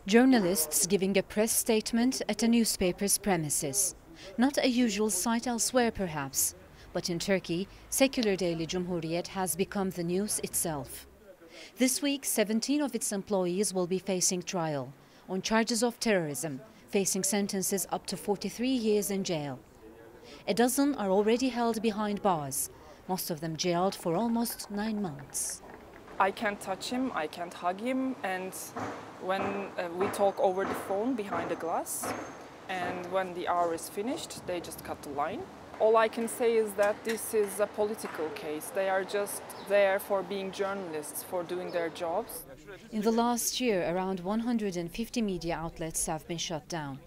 Journalists giving a press statement at a newspaper's premises. Not a usual sight elsewhere, perhaps. But in Turkey, secular daily Cumhuriyet has become the news itself. This week, 17 of its employees will be facing trial on charges of terrorism, facing sentences up to 43 years in jail. A dozen are already held behind bars, most of them jailed for almost 9 months. I can't touch him, I can't hug him, and when we talk over the phone behind the glass, and when the hour is finished, they just cut the line. All I can say is that this is a political case. They are just there for being journalists, for doing their jobs. In the last year, around 150 media outlets have been shut down.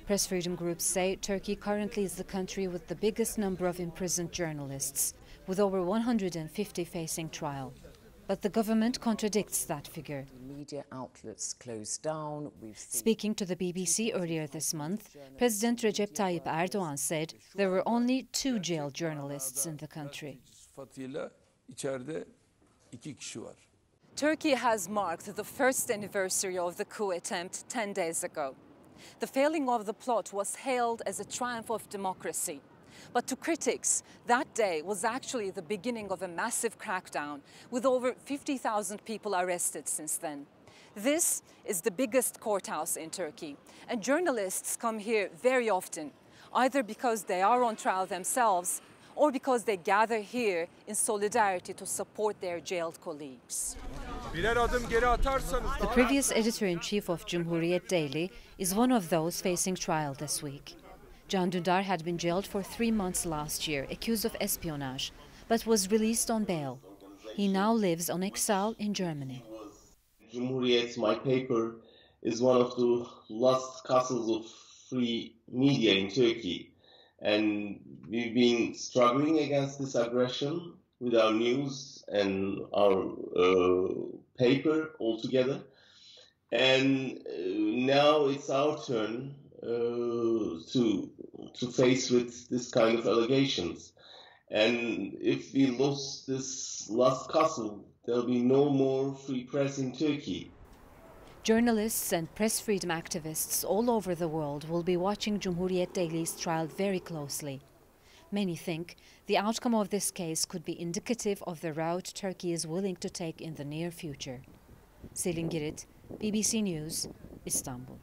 Press freedom groups say Turkey currently is the country with the biggest number of imprisoned journalists, with over 150 facing trial. But the government contradicts that figure. Media outlets closed down. Speaking to the BBC earlier this month, President Recep Tayyip Erdogan said there were only 2 jailed journalists in the country. Turkey has marked the first anniversary of the coup attempt 10 days ago. The failing of the plot was hailed as a triumph of democracy. But to critics, that day was actually the beginning of a massive crackdown, with over 50,000 people arrested since then. This is the biggest courthouse in Turkey, and journalists come here very often, either because they are on trial themselves or because they gather here in solidarity to support their jailed colleagues. The previous editor-in-chief of Cumhuriyet Daily is one of those facing trial this week. Can Dündar had been jailed for 3 months last year, accused of espionage, but was released on bail. He now lives on exile in Germany. Cumhuriyet, my paper, is one of the last castles of free media in Turkey. And we've been struggling against this aggression with our news and our paper altogether. And now it's our turn to face with this kind of allegations. And if we lose this last castle, there'll be no more free press in Turkey. Journalists and press freedom activists all over the world will be watching Cumhuriyet Daily's trial very closely. Many think the outcome of this case could be indicative of the route Turkey is willing to take in the near future. Selin, Girit, BBC News, Istanbul.